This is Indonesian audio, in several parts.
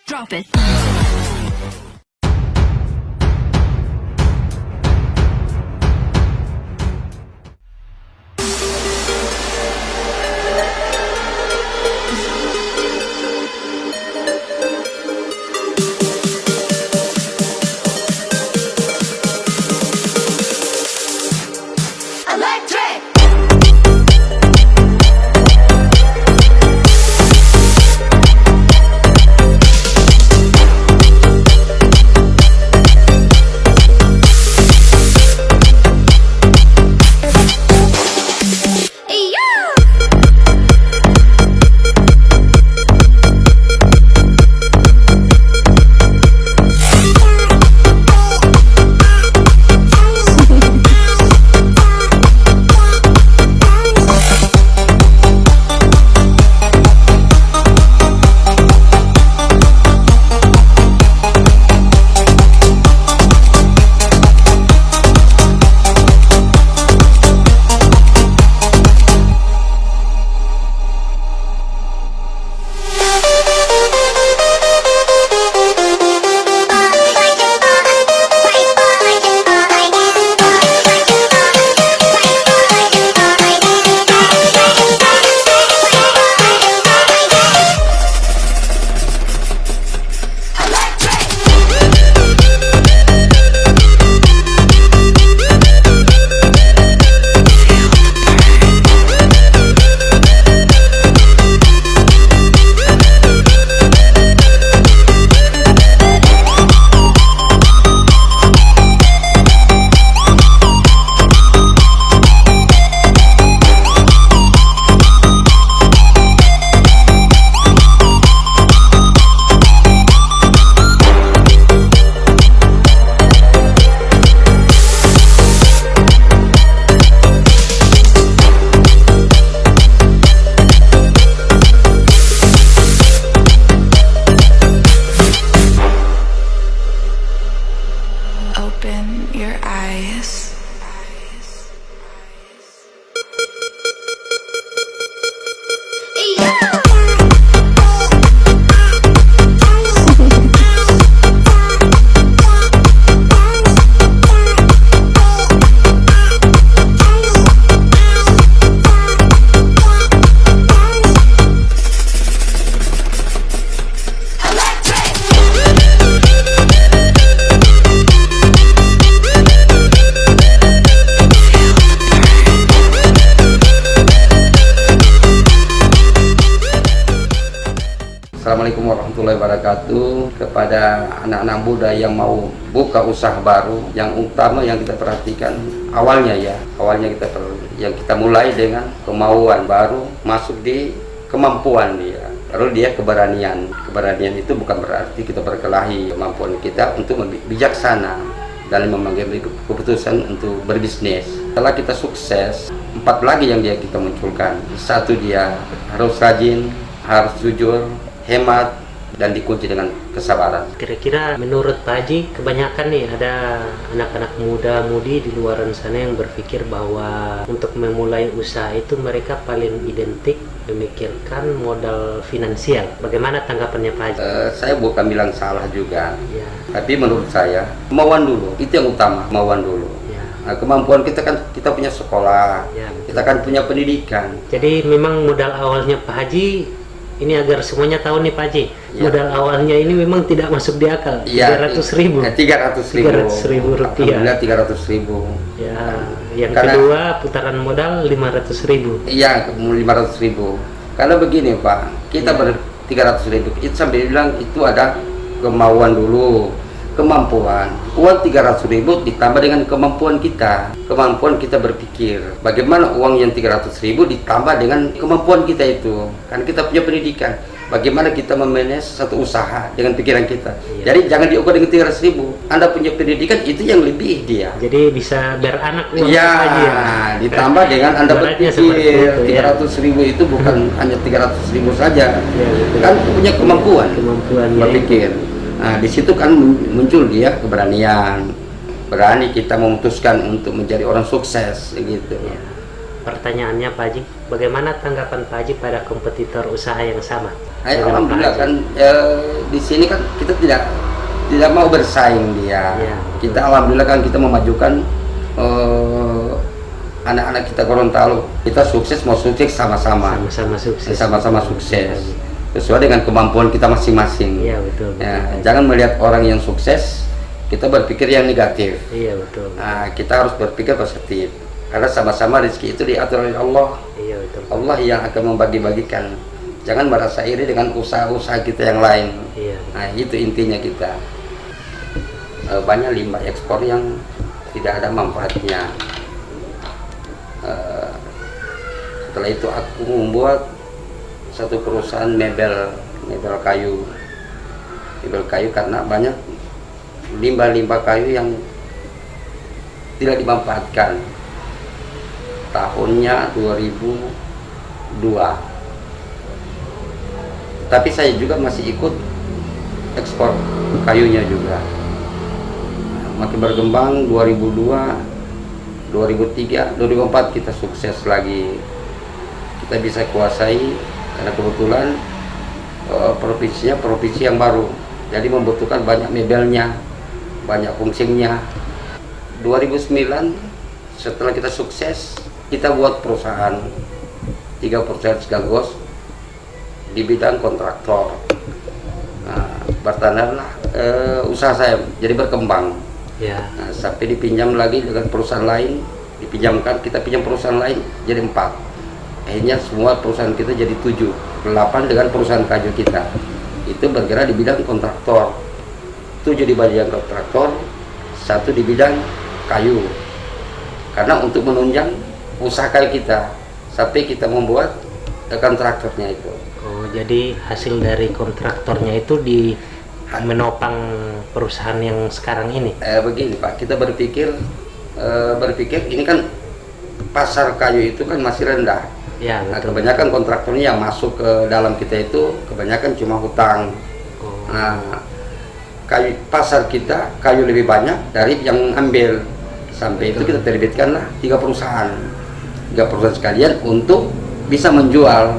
Drop it. Electric. Open your eyes. Assalamualaikum warahmatullahi wabarakatuh. Kepada anak-anak muda yang mau buka usaha baru, yang utama yang kita perhatikan awalnya yang kita mulai dengan kemauan, baru masuk di kemampuan dia, baru dia keberanian. Keberanian itu bukan berarti kita berkelahi, kemampuan kita untuk bijaksana dalam mengambil keputusan untuk berbisnis. Setelah kita sukses, 4 lagi yang kita munculkan. 1, dia harus rajin, harus jujur, hemat, dan dikunci dengan kesabaran. Kira-kira menurut Pak Haji, kebanyakan nih ada anak-anak muda-mudi di luar sana yang berpikir bahwa untuk memulai usaha itu mereka paling identik memikirkan modal finansial. Bagaimana tanggapannya Pak Haji? Saya bukan bilang salah juga, Ya. tapi menurut saya kemauan dulu, itu yang utama, kemauan dulu. Ya. Nah, kemampuan kita kan, kita punya sekolah, Ya, betul. kita kan punya pendidikan. Jadi memang modal awalnya Pak Haji, ini agar semuanya tahu nih Pak Haji, Ya. modal awalnya ini memang tidak masuk di akal. Ya, 300.000. 300.000 rupiah. Alhamdulillah 300.000. Ya, yang Karena- kedua putaran modal 500.000. Iya, 500.000. Karena begini Pak, kita ber 300.000, itu sampai bilang itu ada kemauan dulu, kemampuan. Uang 300.000 ditambah dengan kemampuan kita berpikir. Bagaimana uang yang 300.000 ditambah dengan kemampuan kita itu? Kan kita punya pendidikan. Bagaimana kita memanage satu usaha dengan pikiran kita. Iya. Jadi jangan diukur dengan 300.000. Anda punya pendidikan, itu yang lebih dia. Jadi bisa beranak uang Iya, Pak Haji ya. ditambah dengan Anda Ibaratnya seperti berpikir itu, ya. 300.000 itu bukan hanya 300.000 saja, Ya, betul. kan punya kemampuan Kemampuannya berpikir. Nah, di situ kan muncul dia keberanian, berani kita memutuskan untuk menjadi orang sukses, gitu. Ya. pertanyaannya Pak Haji, bagaimana tanggapan Pak Haji pada kompetitor usaha yang sama? Alhamdulillah kan di sini kan kita tidak mau bersaing dia. Ya, kita alhamdulillah kan kita memajukan anak-anak kita Gorontalo. Kita sukses mau sukses sama-sama. Sama-sama sukses. Sama-sama sukses. Sesuai dengan kemampuan kita masing-masing. Iya betul. Ya, jangan melihat orang yang sukses kita berpikir yang negatif. Iya betul. Nah, kita harus berpikir positif. Karena sama-sama rezeki itu diatur oleh Allah. Iya betul. Allah yang akan membagi-bagikan. Jangan merasa iri dengan usaha-usaha kita yang lain. Iya. Nah, itu intinya kita. Banyak limbah ekspor yang tidak ada manfaatnya. Setelah itu aku membuat satu perusahaan mebel kayu karena banyak limbah kayu yang tidak dimanfaatkan. Tahunnya 2002, tapi saya juga masih ikut ekspor kayunya juga. Makin berkembang 2002, 2003, 2004 kita sukses lagi. Kita bisa kuasai karena kebetulan provinsinya provinsi yang baru, jadi membutuhkan banyak mebelnya, banyak fungsinya. 2009 setelah kita sukses, kita buat perusahaan 3 perusahaan sekaligus di bidang kontraktor. Nah, bertandalah usaha saya jadi berkembang. Ya. Nah, sampai dipinjam lagi dengan perusahaan lain, dipinjamkan, kita pinjam perusahaan lain jadi 4. Akhirnya semua perusahaan kita jadi 7, 8 dengan perusahaan kayu kita. Itu bergerak di bidang kontraktor. 7 di bidang kontraktor, 1 di bidang kayu. Karena untuk menunjang usaha kayu kita, sampai kita membuat kontraktornya itu. Oh, jadi hasil dari kontraktornya itu di menopang perusahaan yang sekarang ini. Begini Pak, kita berpikir ini kan pasar kayu itu kan masih rendah. Ya, Nah, betul. kebanyakan kontraktornya yang masuk ke dalam kita itu kebanyakan cuma hutang. Oh. Nah, pasar kita kayu lebih banyak dari yang ambil. Sampai itu kita terbitkanlah 3 perusahaan sekalian untuk bisa menjual,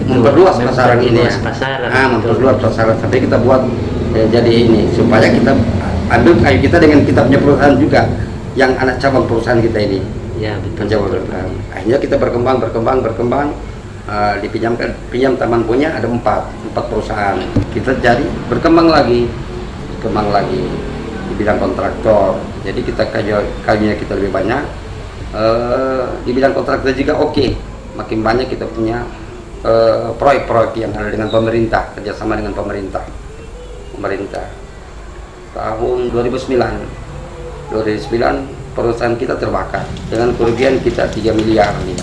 memperluas pasaran ini ya. Memperluas pasaran sampai kita buat jadi ini supaya kita ambil kayu kita dengan kita punya perusahaan juga yang anak cabang perusahaan kita ini. Ya, betul. Akhirnya kita berkembang, pinjam teman punya ada 4 perusahaan. Kita jadi berkembang lagi di bidang kontraktor. Jadi kita kayunya kita lebih banyak. Di bidang kontraktor juga oke. Makin banyak kita punya proyek-proyek yang ada dengan pemerintah, kerjasama dengan pemerintah. Tahun 2009 perusahaan kita terbakar dengan kerugian kita 3 miliar nih.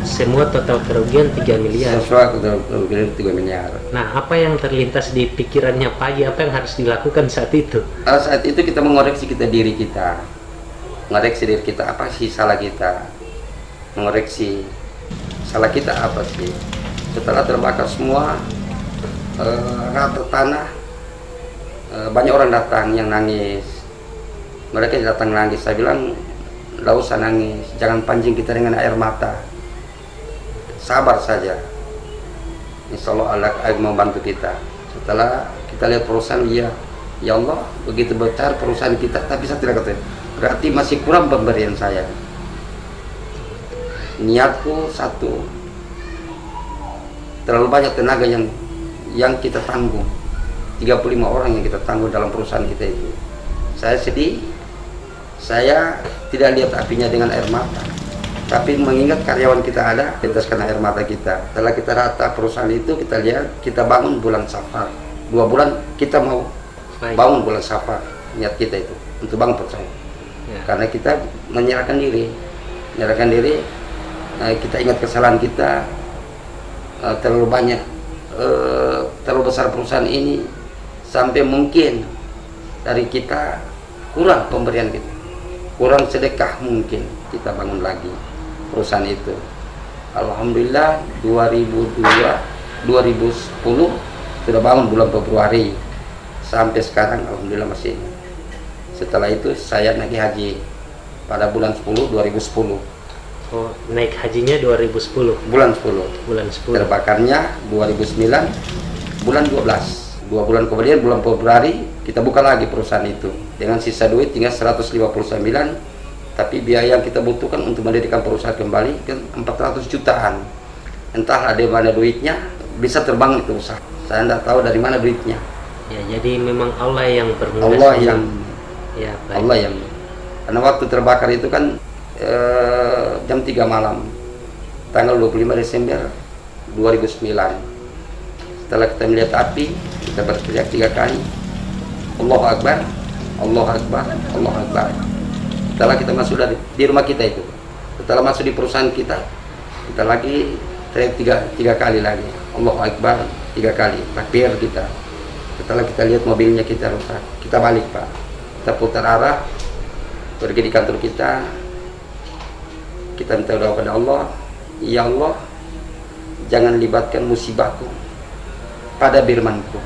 Semua total kerugian 3 miliar. Sesuai kerugian 3 miliar. Nah, apa yang terlintas di pikirannya Pak Haji? Apa yang harus dilakukan saat itu? Saat itu kita mengoreksi diri kita, apa sih salah kita, mengoreksi salah kita apa sih. Setelah terbakar semua rata tanah, banyak orang datang yang nangis. Mereka datang nangis. Saya bilang, nggak usah nangis, jangan pancing kita dengan air mata, sabar saja. Insya Allah Allah akan membantu kita. Setelah kita lihat perusahaan, ya Allah, begitu besar perusahaan kita, tapi saya tidak ketahui, berarti masih kurang pemberian saya. Niatku satu, terlalu banyak tenaga yang kita tanggung, 35 orang yang kita tanggung dalam perusahaan kita itu. Saya sedih, saya tidak lihat apinya dengan air mata, tapi mengingat karyawan kita ada, teteskan air mata kita. Setelah kita rata perusahaan itu, kita lihat, kita bangun bulan Safar, 2 bulan kita mau bangun bulan Safar. Niat kita itu untuk bangun perusahaan ya. Karena kita menyerahkan diri, kita ingat kesalahan kita, terlalu banyak, terlalu besar perusahaan ini, sampai mungkin dari kita kurang pemberian kita, kurang sedekah, mungkin kita bangun lagi perusahaan itu. Alhamdulillah 2010 sudah bangun bulan Februari sampai sekarang, alhamdulillah masih. Setelah itu saya naik haji pada bulan 10 2010. Oh, naik hajinya 2010, bulan 10. bulan 10. Terbakarnya 2009 bulan 12. 2 bulan kemudian bulan Februari kita buka lagi perusahaan itu dengan sisa duit tinggal 159, tapi biaya yang kita butuhkan untuk mendirikan perusahaan kembali kan 400 jutaan. Entah ada mana duitnya, bisa terbang itu usaha. Saya tidak tahu dari mana duitnya. Ya, jadi memang Allah yang bermula. Allah yang Ya, baik. Allah yang, karena waktu terbakar itu kan jam 3 malam tanggal 25 Desember 2009. Setelah kita melihat api, kita berteriak 3 kali, Allahu Akbar, Allahu Akbar, Allahu Akbar. Setelah kita masuk di rumah kita itu, setelah masuk di perusahaan kita lagi teriak 3 kali lagi, Allahu Akbar 3 kali, takbir kita. Setelah kita lihat mobilnya kita rusak, kita balik Pak, kita putar arah, pergi di kantor kita minta doa kepada Allah, ya Allah, jangan libatkan musibahku pada firman-Ku.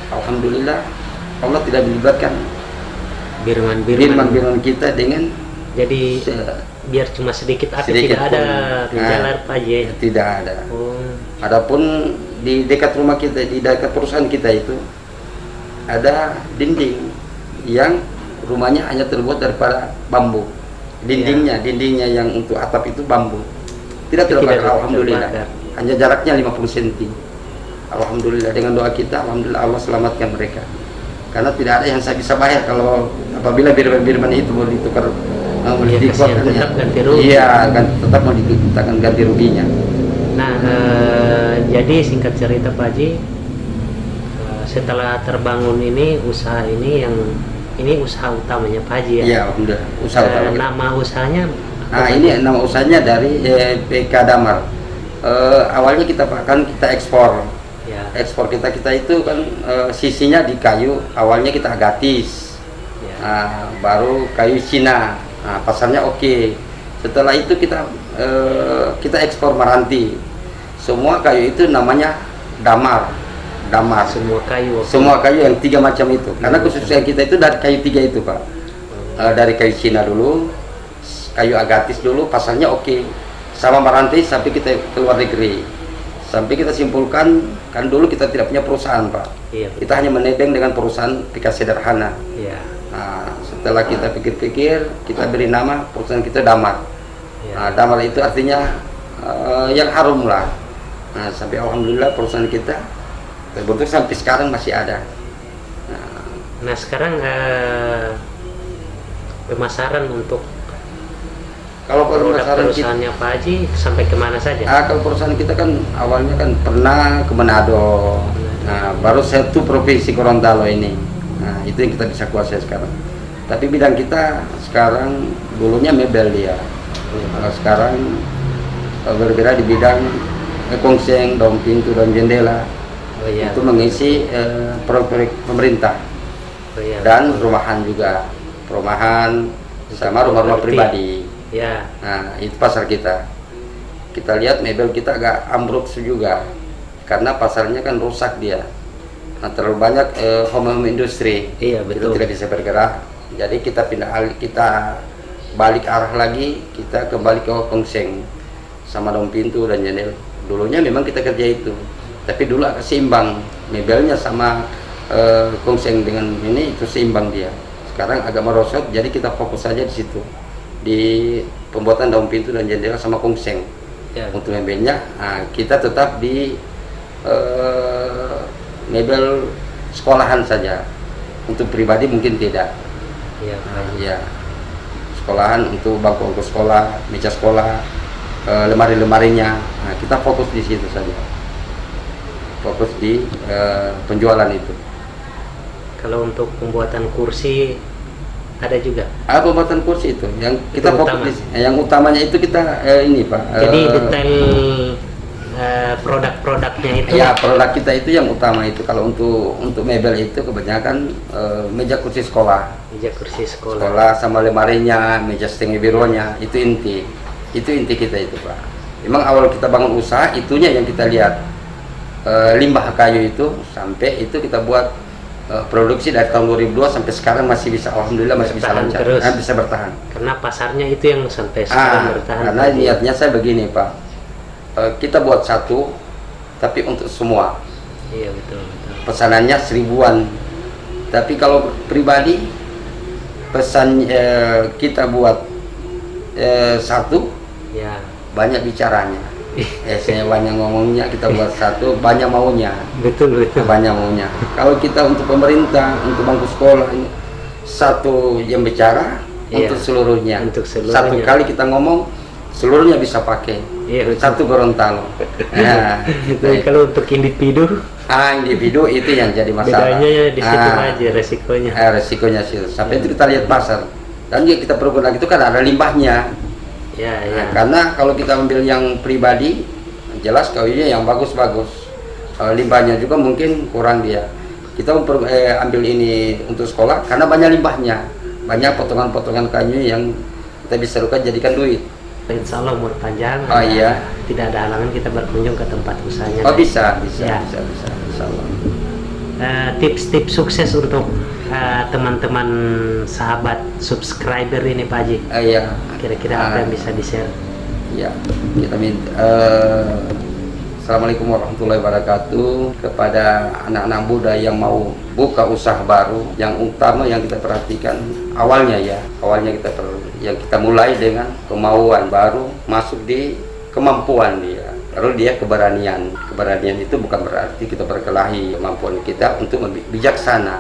Alhamdulillah, Allah tidak melibatkan firman kita dengan, jadi biar cuma sedikit api, sedikit tidak ada pun. menjalar Pak Haji. Tidak ada. Oh, Adapun di dekat rumah kita, di dekat perusahaan kita itu ada dinding yang rumahnya hanya terbuat daripada bambu. Dindingnya yang untuk atap itu bambu. Tidak terbakar, alhamdulillah. terbakar. Hanya jaraknya 50 cm. Alhamdulillah, dengan doa kita, alhamdulillah Allah selamatkan mereka. Karena tidak ada yang saya bisa bayar kalau apabila birman itu mau ditukar, mau Iya, kasihan, tetap ganti rugi. Iya, kan tetap mau dimintakan ganti ruginya. Nah, jadi singkat cerita Pak Haji, setelah terbangun ini usaha ini usaha utamanya Pak Haji ya? Iya, alhamdulillah. Usaha utama kita. Nama usahanya? Nah, ini nama usahanya dari PK Damar. Awalnya kita ekspor. Ya. Ekspor kita itu kan sisinya di kayu. Awalnya kita agatis. Ya. Nah, baru kayu Cina. Nah, pasarnya oke. Setelah itu kita ekspor Maranti. Semua kayu itu namanya Damar. Semua kayu yang 3 macam itu. Karena khususnya kita itu dari kayu 3 itu Pak. Dari kayu Cina dulu, kayu agatis dulu, pasarnya oke. Sama Maranti sampai kita keluar negeri. Sampai kita simpulkan, kan dulu kita tidak punya perusahaan Pak. Iya. Kita hanya menedeng dengan perusahaan PK Sederhana. Iya. Nah, setelah kita pikir-pikir, kita beri nama perusahaan kita Damar. Iya. Nah, Damar itu artinya yang harum lah. Nah, sampai alhamdulillah perusahaan kita terbentuk sampai sekarang masih ada. Nah sekarang pemasaran untuk Kalau pemasaran kita, perusahaannya Pak Haji sampai kemana saja? kalau perusahaan kita kan awalnya kan pernah ke Manado. Nah, baru satu provinsi Gorontalo ini. Nah, itu yang kita bisa kuasai sekarang. Tapi bidang kita sekarang dulunya mebel dia. Kalau sekarang bergerak di bidang kongseng, daun pintu, dan jendela. Oh, iya. Itu mengisi proyek pemerintah. Oh, iya. Dan rumahan juga, perumahan sama rumah-rumah pribadi. Ya. Nah, itu pasar kita. Kita lihat mebel kita agak ambruk juga karena pasarnya kan rusak dia. Nah, terlalu banyak home industri. Iya, betul. Itu tidak bisa bergerak. Jadi kita kita balik arah lagi, kita kembali ke kongseng sama daun pintu dan jendela. Dulunya memang kita kerja itu. Tapi dulu agak seimbang, mebelnya sama kongseng dengan ini itu seimbang dia. Sekarang agak merosot, jadi kita fokus saja di situ, di pembuatan daun pintu dan jendela sama kongseng. Ya. Untuk mebelnya, nah, kita tetap di mebel sekolahan saja. Untuk pribadi mungkin tidak. Iya. Ya, sekolahan untuk bangku sekolah, meja sekolah, lemari-lemarinya. Nah, kita fokus di situ saja. Fokus di penjualan itu. Kalau untuk pembuatan kursi ada juga. Pembuatan kursi itu yang kita Itu fokus utama. yang utamanya itu kita ini Pak. Jadi detail produk-produknya itu. Ya, produk kita itu yang utama itu. Kalau untuk mebel itu kebanyakan meja kursi sekolah. Meja kursi sekolah. Sekolah sama lemarinya, meja setengah birunya, itu inti. Itu inti kita itu Pak. Memang awal kita bangun usaha itunya yang kita lihat. Limbah kayu itu sampai itu kita buat produksi dari tahun 2002 sampai sekarang masih bisa, alhamdulillah masih bisa Bertahan lancar, terus. bisa bertahan. Karena pasarnya itu yang sampai sekarang bertahan. Karena niatnya saya begini Pak, kita buat satu tapi untuk semua. Iya betul, betul. Pesanannya 1000-an, tapi kalau pribadi pesan kita buat satu, Ya. banyak bicaranya. Saya banyak ngomongnya, kita buat satu, banyak maunya. Betul, betul. Banyak maunya. Kalau kita untuk pemerintah, untuk bangku sekolah, satu yang bicara, Iya, untuk seluruhnya. untuk seluruhnya. Satu kali kita ngomong, seluruhnya bisa pakai. Iya, betul. Satu Gorontalo. Nah, Tapi kalau untuk individu, individu itu yang jadi masalah. bedanya ya di situ aja resikonya. Resikonya sih. Sampai itu kita lihat pasar. Dan juga kita perlu lagi itu kan ada limbahnya. Ya, ya. Nah, karena kalau kita ambil yang pribadi, jelas kawinnya yang bagus-bagus. Kalau limbahnya juga mungkin kurang dia. Kita ambil ini untuk sekolah karena banyak limbahnya, banyak potongan-potongan kayu yang kita bisa jadikan duit. Insya Allah umur panjang. Oh iya. Tidak ada halangan kita berkunjung ke tempat usahanya. Oh bisa, Ya. bisa, insya Allah. Tips-tips sukses untuk teman-teman sahabat subscriber ini Pak Haji. Iya. Kira-kira apa yang bisa di-share? Ya, kita minta. Assalamualaikum warahmatullahi wabarakatuh. Kepada anak-anak muda yang mau buka usaha baru, yang utama yang kita perhatikan awalnya yang kita mulai dengan kemauan, baru masuk di kemampuan dia, lalu dia keberanian. Keberanian itu bukan berarti kita berkelahi, kemampuan kita untuk bijaksana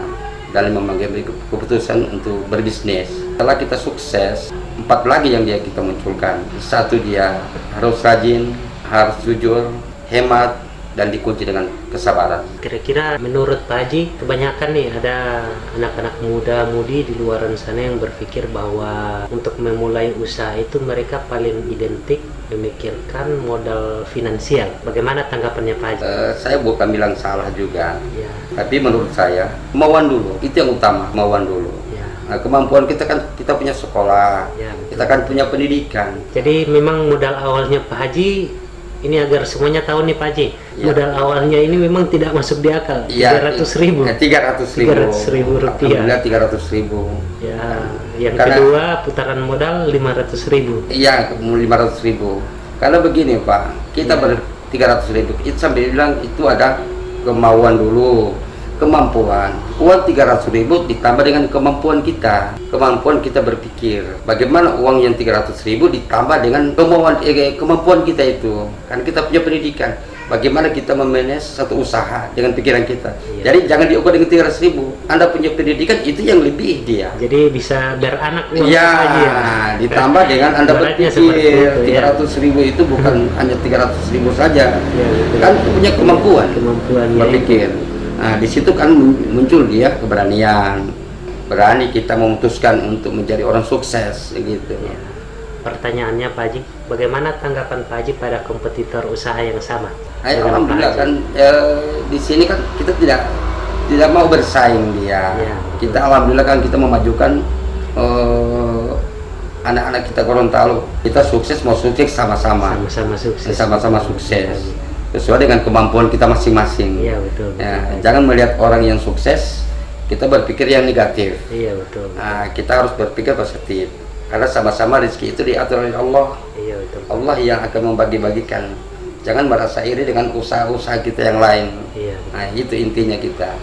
dalam mengambil keputusan untuk berbisnis. Setelah kita sukses, 4 lagi yang kita munculkan. Satu, dia harus rajin, harus jujur, hemat, dan dikunci dengan kesabaran. Kira-kira menurut Pak Haji, kebanyakan nih ada anak-anak muda-mudi di luaran sana yang berpikir bahwa untuk memulai usaha itu mereka paling identik memikirkan modal finansial. Bagaimana tanggapannya Pak Haji? Saya bukan bilang salah juga, Ya, tapi menurut saya kemauan dulu, itu yang utama, kemauan dulu. ya, Nah, kemampuan kita kan, kita punya sekolah, ya, betul. kita kan punya pendidikan. Jadi memang modal awalnya Pak Haji ini agar semuanya tahu nih Pak Haji, Ya. modal awalnya ini memang tidak masuk di akal. Iya, 300.000. 300.000 rupiah. Alhamdulillah 300.000. Ya, yang Karena- kedua putaran modal 500.000. Iya, 500.000. Karena begini Pak, kita Iya. 300.000, itu sampai bilang itu ada kemauan dulu, kemampuan. Uang 300.000 ditambah dengan kemampuan kita berpikir. Bagaimana uang yang 300.000 ditambah dengan kemampuan kita itu? Kan kita punya pendidikan. Bagaimana kita memanage satu usaha dengan pikiran kita. Iya. Jadi jangan diukur dengan 300.000. Anda punya pendidikan, itu yang lebih dia. Jadi bisa beranak uang Iya, Pak Haji ya. ditambah dengan Anda Ibaratnya seperti berpikir itu, ya. 300.000 itu bukan hanya 300.000 saja, Ya, betul. kan punya kemampuan Kemampuannya berpikir. Nah, di situ kan muncul dia keberanian, berani kita memutuskan untuk menjadi orang sukses, gitu. Ya. Pertanyaannya Pak Haji, bagaimana tanggapan Pak Haji pada kompetitor usaha yang sama? dengan Alhamdulillah Pak Haji? kan di sini kan kita tidak mau bersaing dia. Ya, Kita alhamdulillah kan kita memajukan anak-anak kita Gorontalo. Kita sukses, mau sukses sama-sama. Sama-sama sukses. Sama-sama sukses sesuai dengan kemampuan kita masing-masing. Iya betul. Ya, betul. jangan melihat orang yang sukses kita berpikir yang negatif. Iya betul. Nah, kita harus berpikir positif karena sama-sama rezeki itu diatur oleh Allah. Iya betul. Allah yang akan membagi-bagikan. Jangan merasa iri dengan usaha-usaha kita yang lain. Iya. Nah, itu intinya kita.